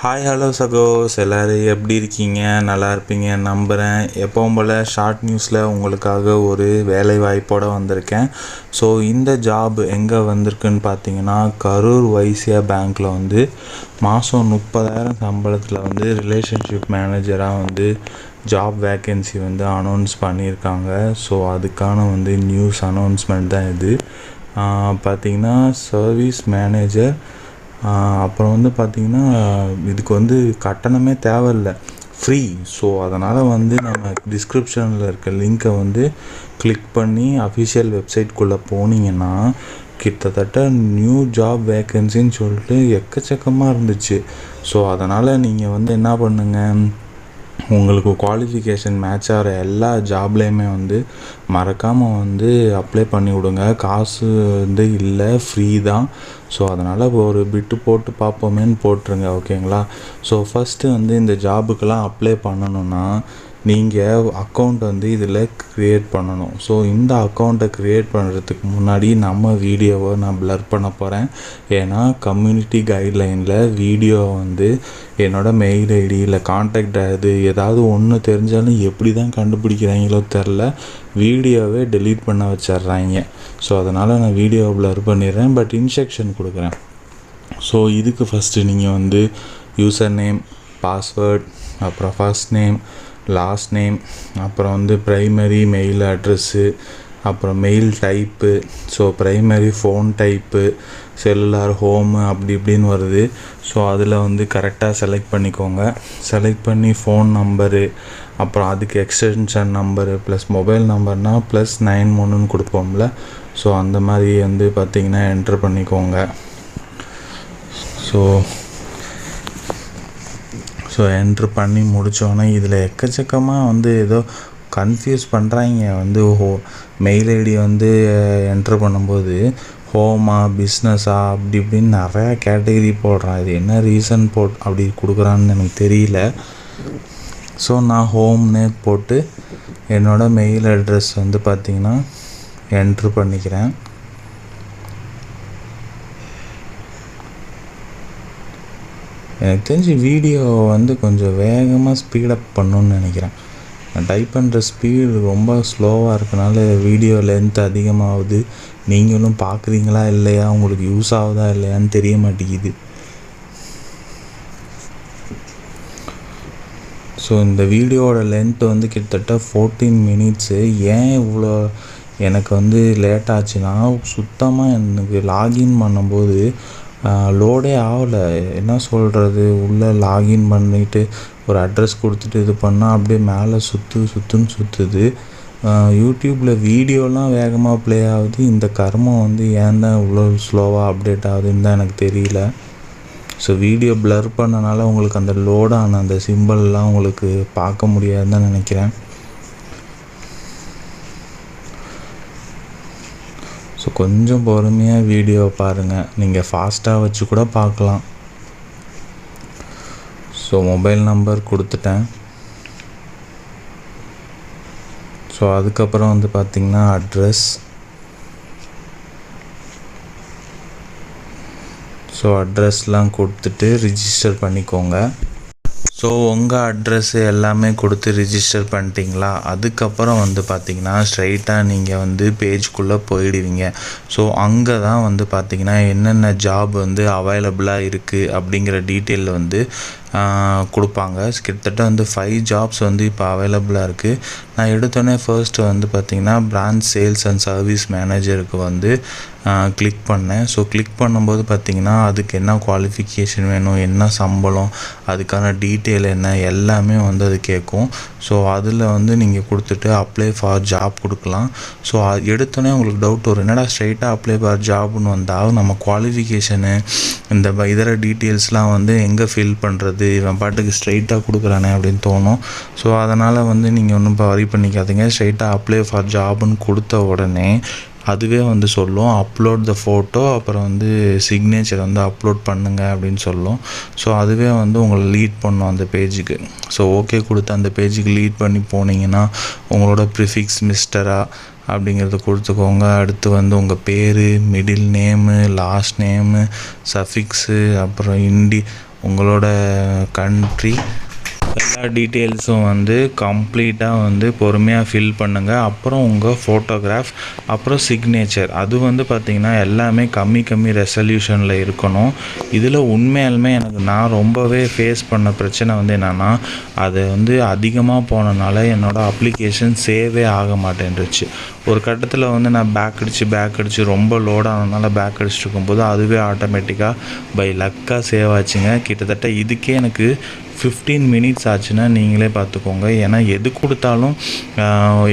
Hi hello சகோஸ் எல்லோரும் எப்படி இருக்கீங்க? நல்லா இருப்பீங்க நம்புகிறேன். எப்பவும் போல் ஷார்ட் நியூஸில் உங்களுக்காக ஒரு வேலை வாய்ப்போடு வந்திருக்கேன். ஸோ இந்த ஜாப் எங்கே வந்திருக்குன்னு பார்த்தீங்கன்னா, கரூர் வைசியா பேங்க்கில் மாதம் 30,000 சம்பளத்தில் ரிலேஷன்ஷிப் மேனேஜராக ஜாப் வேக்கன்சி அனௌன்ஸ் பண்ணியிருக்காங்க. ஸோ அதுக்கான நியூஸ் அனௌன்ஸ்மெண்ட் தான் இது. பார்த்திங்கன்னா சர்வீஸ் மேனேஜர். அப்புறம் பார்த்திங்கன்னா இதுக்கு கட்டணமே தேவையில்லை, ஃப்ரீ. ஸோ அதனால் நம்ம டிஸ்கிரிப்ஷனில் இருக்க லிங்க்கை கிளிக் பண்ணி அஃபிஷியல் வெப்சைட்குள்ளே போனீங்கன்னா கிட்டத்தட்ட நியூ ஜாப் வேக்கன்சின்னு சொல்லிட்டு எக்கச்சக்கமாக இருந்துச்சு. ஸோ அதனால் நீங்கள் என்ன பண்ணுங்கள், உங்களுக்கு குவாலிஃபிகேஷன் மேட்ச் ஆகிற எல்லா ஜாப்லேயுமே மறக்காமல் அப்ளை பண்ணி விடுங்க. காசு இல்லை, ஃப்ரீ தான். ஸோ அதனால் ஒரு பிட்டு போட்டு பார்ப்போமேன்னு போட்டுருங்க, ஓகேங்களா? ஸோ ஃபஸ்ட்டு இந்த ஜாபுக்கெல்லாம் அப்ளை பண்ணணுன்னா நீங்கள் அக்கௌண்ட் இதில் க்ரியேட் பண்ணணும். ஸோ இந்த அக்கௌண்ட்டை க்ரியேட் பண்ணுறதுக்கு முன்னாடி நம்ம வீடியோவை நான் ப்ளர் பண்ண போகிறேன். ஏன்னா கம்யூனிட்டி கைட்லைனில் வீடியோ என்னோடய மெயில் ஐடி இல்லை கான்டாக்ட் அது ஏதாவது ஒன்று தெரிஞ்சாலும் எப்படி தான் கண்டுபிடிக்கிறாங்களோ தெரில, வீடியோவே டெலீட் பண்ண வச்சிட்றாங்க. ஸோ அதனால் நான் வீடியோவை ப்ளர் பண்ணிடுறேன், பட் இன்ஸ்ட்ரக்ஷன் கொடுக்குறேன். ஸோ இதுக்கு ஃபஸ்ட்டு நீங்கள் யூசர் நேம், பாஸ்வேர்ட், அப்புறம் ஃபர்ஸ்ட் நேம், லாஸ்ட் நேம், அப்புறம் ப்ரைமரி மெயில் அட்ரெஸ்ஸு, அப்புறம் mail type. So primary phone type, cellular, home அப்படி இப்படின்னு வருது. ஸோ அதில் கரெக்டாக செலக்ட் பண்ணிக்கோங்க. செலக்ட் பண்ணி ஃபோன் நம்பரு, அப்புறம் அதுக்கு எக்ஸ்டென்ஷன் நம்பரு ப்ளஸ் மொபைல் நம்பர்னால் +91 கொடுப்போம்ல. ஸோ அந்த மாதிரி பார்த்திங்கன்னா என்ட்ரு பண்ணிக்கோங்க. ஸோ என்ட்ரு பண்ணி முடித்தோன்னே இதில் எக்கச்சக்கமாக ஏதோ கன்ஃபியூஸ் பண்ணுறாங்க. மெயில் ஐடி என்ட்ரு பண்ணும்போது ஹோமா, பிஸ்னஸா அப்படி இப்படின்னு நிறையா கேட்டகரி போடுறான். இது என்ன ரீசன் அப்படி கொடுக்குறான்னு எனக்கு தெரியல. ஸோ நான் ஹோம்னே போட்டு என்னோடய மெயில் அட்ரஸ் பார்த்திங்கன்னா என்ட்ரு பண்ணிக்கிறேன். எனக்கு தெரிஞ்சு வீடியோ கொஞ்சம் வேகமாக ஸ்பீடப் பண்ணணுன்னு நினைக்கிறேன். நான் டைப் பண்ணுற ஸ்பீடு ரொம்ப ஸ்லோவாக இருக்கனால வீடியோ லென்த் அதிகமாகுது. நீங்களும் பார்க்குறீங்களா இல்லையா, உங்களுக்கு யூஸ் ஆகுதா இல்லையான்னு தெரிய மாட்டேங்குது. ஸோ இந்த வீடியோவோட லென்த் கிட்டத்தட்ட 14 மினிட்ஸு. ஏன் இவ்வளோ எனக்கு லேட் ஆச்சுன்னா, சுத்தமாக எனக்கு லாகின் பண்ணும்போது லோடே ஆகலை. என்ன சொல்கிறது, உள்ளே லாகின் பண்ணிவிட்டு ஒரு அட்ரஸ் கொடுத்துட்டு இது பண்ணால் அப்படியே மேலே சுற்றுன்னு சுற்றுது. யூடியூப்பில் வீடியோலாம் வேகமாக ப்ளே ஆகுது, இந்த கர்மம் ஏன் தான் இவ்வளோ ஸ்லோவாக அப்டேட் ஆகுதுன்னு தான் எனக்கு தெரியல. ஸோ வீடியோ ப்ளர் பண்ணனால உங்களுக்கு அந்த லோடான அந்த சிம்பிள்லாம் உங்களுக்கு பார்க்க முடியாதுன்னு தான் நினைக்கிறேன். ஸோ கொஞ்சம் பொறுமையாக வீடியோ பாருங்கள், நீங்கள் ஃபாஸ்ட்டாக வச்சு கூட பார்க்கலாம். ஸோ மொபைல் நம்பர் கொடுத்துட்டேன். ஸோ அதுக்கப்புறம் பார்த்திங்கன்னா அட்ரஸ். ஸோ அட்ரஸ்லாம் கொடுத்துட்டு ரிஜிஸ்டர் பண்ணிக்கோங்க. ஸோ உங்கள் அட்ரெஸ்ஸு எல்லாமே கொடுத்து ரிஜிஸ்டர் பண்ணிட்டீங்களா? அதுக்கப்புறம் பார்த்திங்கன்னா ஸ்ட்ரைட்டாக நீங்கள் பேஜ்குள்ளே போயிடுவீங்க. ஸோ அங்கே தான் பார்த்திங்கன்னா என்னென்ன ஜாப் அவைலபிளாக இருக்குது அப்படிங்கிற டீட்டெயில் கொடுப்பாங்க. கிட்டத்தட்ட 5 ஜாப்ஸ் இப்போ அவைலபிளாக இருக்குது. நான் எடுத்தோடனே ஃபர்ஸ்ட்டு பார்த்திங்கன்னா பிரான்ச் சேல்ஸ் அண்ட் சர்வீஸ் மேனேஜருக்கு கிளிக் பண்ணேன். ஸோ கிளிக் பண்ணும்போது பார்த்திங்கன்னா அதுக்கு என்ன குவாலிஃபிகேஷன் வேணும், என்ன சம்பளம், அதுக்கான டீட்டெயில் என்ன எல்லாமே அது கேட்கும். ஸோ அதில் நீங்கள் கொடுத்துட்டு அப்ளை ஃபார் ஜாப் கொடுக்கலாம். ஸோ எடுத்தோடனே உங்களுக்கு டவுட் வரும், என்னடா ஸ்ட்ரைட்டாக அப்ளை ஃபார் ஜாப்னு வந்தால் நம்ம குவாலிஃபிகேஷனு இந்த இதர டீட்டெயில்ஸ்லாம் எங்கே ஃபில் பண்ணுறது, இவன் பாட்டுக்கு ஸ்ட்ரைட்டாக கொடுக்குறானே அப்படின்னு தோணும். ஸோ அதனால் நீங்கள் ஒன்றும் இப்போ வரி பண்ணிக்காதீங்க. ஸ்ட்ரைட்டாக அப்ளை ஃபார் ஜாப்னு கொடுத்த உடனே அதுவே சொல்லும் அப்லோட் த ஃபோட்டோ, அப்புறம் சிக்னேச்சர் அப்லோட் பண்ணுங்கள் அப்படின்னு சொல்லும். ஸோ அதுவே உங்களை லீட் பண்ணும் அந்த பேஜுக்கு. ஸோ ஓகே கொடுத்து அந்த பேஜுக்கு லீட் பண்ணி போனீங்கன்னா உங்களோட ப்ரிஃபிக்ஸ் மிஸ்டரா அப்படிங்கிறத கொடுத்துக்கோங்க. அடுத்து உங்கள் பேர், middle name, last name, suffix, அப்புறம் உங்களோட கண்ட்ரி, எல்லா டீட்டெயில்ஸும் வந்து கம்ப்ளீட்டாக வந்து பொறுமையாக ஃபில் பண்ணுங்கள். அப்புறம் உங்கள் ஃபோட்டோகிராஃப், அப்புறம் சிக்னேச்சர், அது வந்து பார்த்திங்கன்னா எல்லாமே கம்மி ரெசல்யூஷனில் இருக்கணும். இதில் உண்மையாலுமே நான் ரொம்பவே ஃபேஸ் பண்ண பிரச்சனை வந்து என்னென்னா, அது வந்து அதிகமாக போனனால என்னோடய அப்ளிகேஷன் சேவே ஆக மாட்டேன்ருச்சு. ஒரு கட்டத்தில் வந்து நான் பேக் அடித்து ரொம்ப லோடானதுனால பேக் அடிச்சுட்டு இருக்கும்போது அதுவே ஆட்டோமேட்டிக்காக பை லக்காக சேவ் ஆச்சுங்க. கிட்டத்தட்ட இதுக்கே எனக்கு 15 மினிட்ஸ் ஆச்சுன்னா நீங்களே பார்த்துக்கோங்க. ஏன்னா எது கொடுத்தாலும்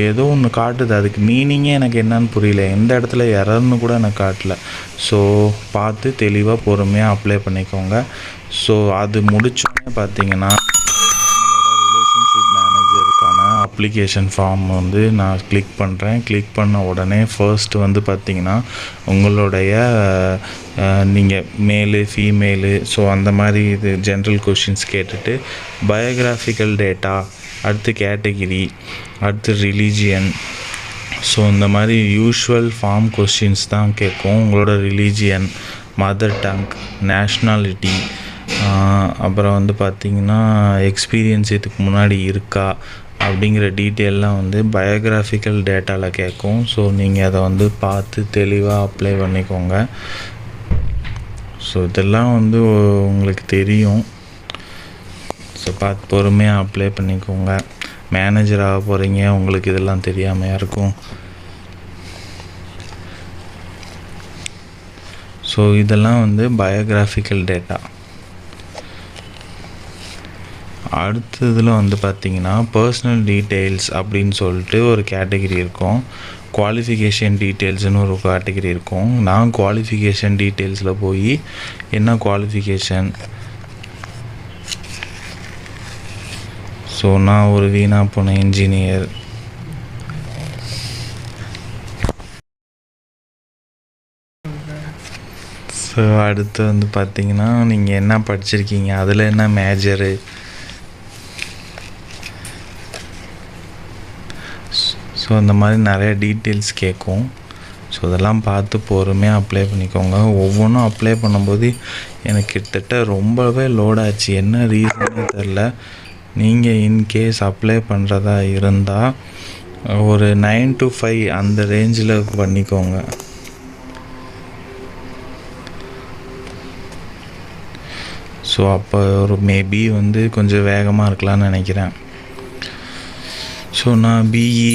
ஏதோ ஒன்று காட்டுது, அதுக்கு மீனிங்கே எனக்கு என்னன்னு புரியல, எந்த இடத்துல எரர்னு கூட எனக்கு காட்டல. ஸோ பார்த்து தெளிவாக பொறுமையாக அப்ளை பண்ணிக்கோங்க. ஸோ அது முடிச்சோடனே பார்த்தீங்கன்னா ரிலேஷன்ஷிப் மேனேஜருக்கான அப்ளிகேஷன் ஃபார்ம் வந்து நான் கிளிக் பண்ணுறேன். கிளிக் பண்ண உடனே ஃபர்ஸ்ட்டு வந்து பார்த்திங்கன்னா உங்களுடைய நீங்கள் மேலு ஃபீமேலு ஸோ அந்த மாதிரி இது ஜென்ரல் கொஷின்ஸ் கேட்டுட்டு பயோகிராஃபிக்கல் டேட்டா, அடுத்து கேட்டகிரி, அடுத்து ரிலீஜியன், ஸோ இந்த மாதிரி யூஷுவல் ஃபார்ம் கொஷின்ஸ் தான் கேட்கும். உங்களோட ரிலீஜியன், மதர் டங், நேஷ்னாலிட்டி, அப்புறம் வந்து பார்த்திங்கன்னா எக்ஸ்பீரியன்ஸ் இதுக்கு முன்னாடி இருக்கா அப்படிங்கிற டீட்டெயிலெலாம் வந்து பயோகிராஃபிக்கல் டேட்டாவில் கேட்கும். ஸோ நீங்கள் அதை வந்து பார்த்து தெளிவாக அப்ளை பண்ணிக்கோங்க. ஸோ இதெல்லாம் வந்து உங்களுக்கு தெரியும். ஸோ பார்த்து பொறுமையாக அப்ளை பண்ணிக்கோங்க. மேனேஜர் ஆக போகிறீங்க, உங்களுக்கு இதெல்லாம் தெரியாமையா இருக்கும். ஸோ இதெல்லாம் வந்து பயோகிராஃபிக்கல் டேட்டா. அடுத்ததில் வந்து பார்த்திங்கன்னா பர்சனல் டீட்டெயில்ஸ் அப்படின்னு சொல்லிட்டு ஒரு கேட்டகிரி இருக்கும். குவாலிஃபிகேஷன் டீட்டெயில்ஸ்னு ஒரு கேட்டகிரி இருக்கும். நான் குவாலிஃபிகேஷன் டீட்டெயில்ஸில் போய் என்ன குவாலிஃபிகேஷன், ஸோ நான் ஒரு வீணா போன இன்ஜினியர். ஸோ அடுத்து வந்து பார்த்திங்கன்னா நீங்கள் என்ன படிச்சிருக்கீங்க, அதில் என்ன மேஜரு, ஸோ அந்த மாதிரி நிறைய டீட்டெயில்ஸ் கேட்கும். ஸோ இதெல்லாம் பார்த்து பொறுமையாக அப்ளை பண்ணிக்கோங்க. ஒவ்வொன்றும் அப்ளை பண்ணும்போது எனக்கு கிட்டத்தட்ட ரொம்பவே லோடாச்சு, என்ன ரீசனே தெரில. நீங்கள் இன்கேஸ் அப்ளை பண்ணுறதா இருந்தால் ஒரு 9 to 5 அந்த ரேஞ்சில் பண்ணிக்கோங்க. ஸோ அப்போ ஒரு மேபி வந்து கொஞ்சம் வேகமாக இருக்கலாம்னு நினைக்கிறேன். ஸோ நான் BE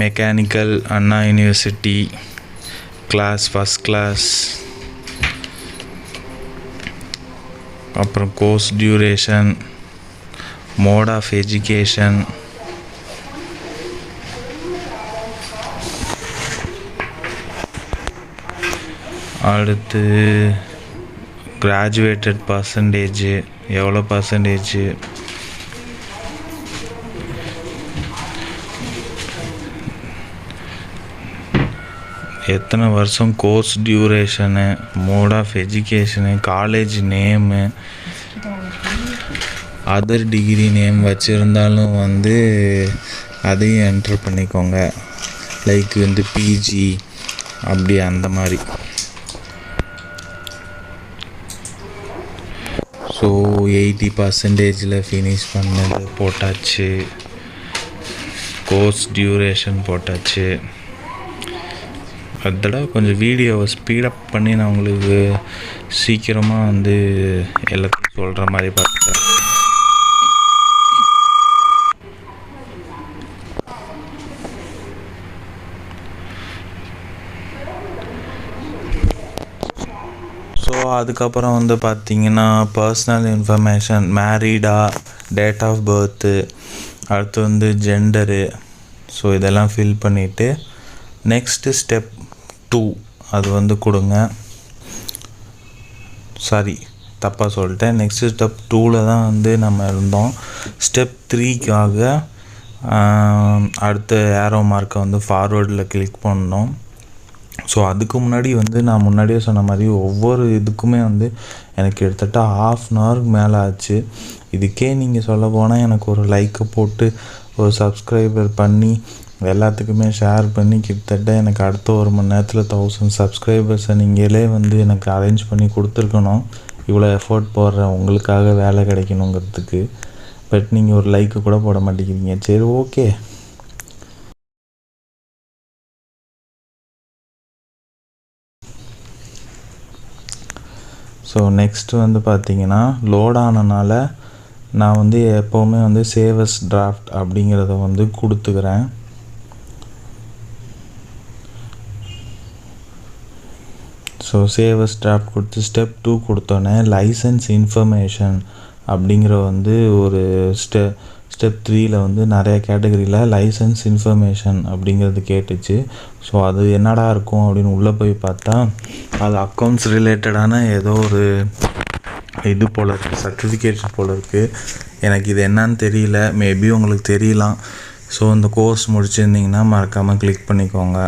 mechanical, Anna university, class first class, அப்புறம் course duration, mode of education, அடுத்து கிராஜுவேட்டட் பர்சன்டேஜு எவ்வளோ பர்சன்டேஜு, எத்தனை வருஷம் course duration, mode of education, college name, other degree name வச்சுருந்தாலும் வந்து அதையும் என்ட்ரு பண்ணிக்கோங்க. லைக் வந்து பிஜி அப்படி அந்த மாதிரி. ஸோ 80% ஃபினிஷ் பண்ணது போட்டாச்சு, கோர்ஸ் டியூரேஷன் போட்டாச்சு. அதோட கொஞ்சம் வீடியோவை ஸ்பீடப் பண்ணி நான் உங்களுக்கு சீக்கிரமாக வந்து எல்லாத்தையும் சொல்கிற மாதிரி பார்த்தேன். ஸோ அதுக்கப்புறம் வந்து பார்த்திங்கன்னா personal information, marital, date of birth, அடுத்து வந்து ஜெண்டரு, ஸோ இதெல்லாம் ஃபில் பண்ணிவிட்டு நெக்ஸ்ட்டு ஸ்டெப் 2 அது வந்து கொடுங்க. சாரி தப்பாக சொல்லிட்டேன். நெக்ஸ்ட்டு ஸ்டெப் 2ல் தான் வந்து நம்ம இருந்தோம். ஸ்டெப் 3க்காக அடுத்த ஏரோ மார்க்கை வந்து ஃபார்வேர்டில் கிளிக் பண்ணோம். ஸோ அதுக்கு முன்னாடி வந்து நான் முன்னாடியே சொன்ன மாதிரி ஒவ்வொரு இதுக்குமே வந்து எனக்கு கிட்டத்தட்ட 1/2 an hour மேலே ஆச்சு. இதுக்கே நீங்கள் சொல்ல போனால் எனக்கு ஒரு லைக்கை போட்டு ஒரு சப்ஸ்கிரைபர் பண்ணி எல்லாத்துக்குமே ஷேர் பண்ணி கிட்டத்தட்ட எனக்கு அடுத்த 1 மணி நேரத்தில் 1000 சப்ஸ்கிரைபர்ஸை நீங்களே வந்து எனக்கு அரேஞ்ச் பண்ணி கொடுத்துருக்கணும். இவ்வளோ எஃபோர்ட் போடுறேன் உங்களுக்காக வேலை கிடைக்கணுங்கிறதுக்கு. பட் நீங்கள் ஒரு லைக்கு கூட போட மாட்டேங்கிறீங்க. சரி, ஓகே. ஸோ நெக்ஸ்ட்டு வந்து பார்த்திங்கன்னா, லோட் ஆனனால நான் வந்து எப்போவுமே வந்து சேவஸ் டிராஃப்ட் அப்படிங்கிறத வந்து கொடுத்துக்கிறேன். ஸோ சேவஸ் டிராஃப்ட் கொடுத்து ஸ்டெப் 2 கொடுத்தோன்னே லைசன்ஸ் இன்ஃபர்மேஷன் அப்படிங்கிற வந்து ஒரு ஸ்டெப் 3ல் வந்து நிறைய கேட்டகரியில் லைசன்ஸ் இன்ஃபர்மேஷன் அப்படிங்கிறது கேட்டுச்சு. ஸோ அது என்னடா இருக்கும் அப்படின்னு உள்ளே போய் பார்த்தா அது அக்கௌண்ட்ஸ் ரிலேட்டடான ஏதோ ஒரு இது போல் இருக்குது, சர்டிஃபிகேட்ஸ் போல் இருக்குது. எனக்கு இது என்னன்னு தெரியல, மேபி உங்களுக்கு தெரியலாம். ஸோ இந்த கோர்ஸ் முடிச்சிருந்திங்கன்னா மறக்காமல் கிளிக் பண்ணிக்கோங்க.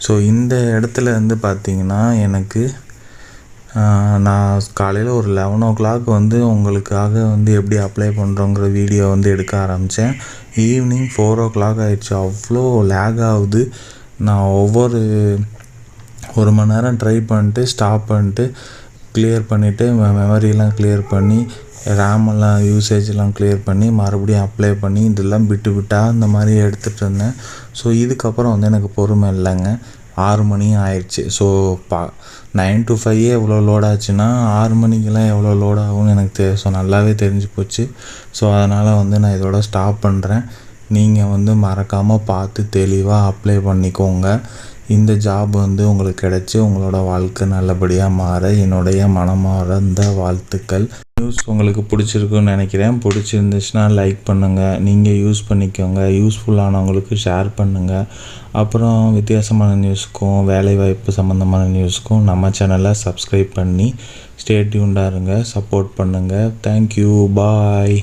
ஸோ இந்த இடத்துல வந்து பார்த்திங்கன்னா எனக்கு நான் காலையில் ஒரு 11 o'clock வந்து உங்களுக்காக வந்து எப்படி அப்ளை பண்ணுறோங்கிற வீடியோ வந்து எடுக்க ஆரம்பித்தேன். ஈவினிங் 4 o'clock ஆகிடுச்சு. அவ்வளோ லேக் ஆகுது. நான் ஒரு மணி நேரம் ட்ரை பண்ணிட்டு ஸ்டாப் பண்ணிட்டு கிளியர் பண்ணிவிட்டு மெமரியெலாம் கிளியர் பண்ணி ரேமெல்லாம் யூசேஜெலாம் கிளியர் பண்ணி மறுபடியும் அப்ளை பண்ணி இதெல்லாம் விட்டால் இந்த மாதிரி எடுத்துகிட்டு இருந்தேன். ஸோ இதுக்கப்புறம் வந்து எனக்கு பொறுமை இல்லைங்க. 6 மணி ஆயிடுச்சு. ஸோ 9 to 5 எவ்வளோ லோட் ஆச்சுன்னா 6 மணிக்கெல்லாம் எவ்வளோ லோட் ஆகும்னு எனக்கு ஸோ நல்லாவே தெரிஞ்சு போச்சு. ஸோ அதனால் வந்து நான் இதோட ஸ்டாப் பண்ணுறேன். நீங்கள் வந்து மறக்காமல் பார்த்து தெளிவாக அப்ளை பண்ணிக்கோங்க. இந்த ஜாப் வந்து உங்களுக்கு கிடச்சி உங்களோட வாழ்க்கை நல்லபடியாக மாற என்னுடைய மனமார்ந்த வாழ்த்துக்கள். நியூஸ் உங்களுக்கு பிடிச்சிருக்குன்னு நினைக்கிறேன். பிடிச்சிருந்துச்சுன்னா லைக் பண்ணுங்கள், நீங்கள் யூஸ் பண்ணிக்கோங்க. யூஸ்ஃபுல்லானவங்களுக்கு ஷேர் பண்ணுங்கள். அப்புறம் வித்தியாசமான நியூஸ்க்கும் வேலைவாய்ப்பு சம்மந்தமான நியூஸ்க்கும் நம்ம சேனலை சப்ஸ்கிரைப் பண்ணி ஸ்டே டியூன்டாக இருங்க, சப்போர்ட் பண்ணுங்கள். தேங்க்யூ, பாய்.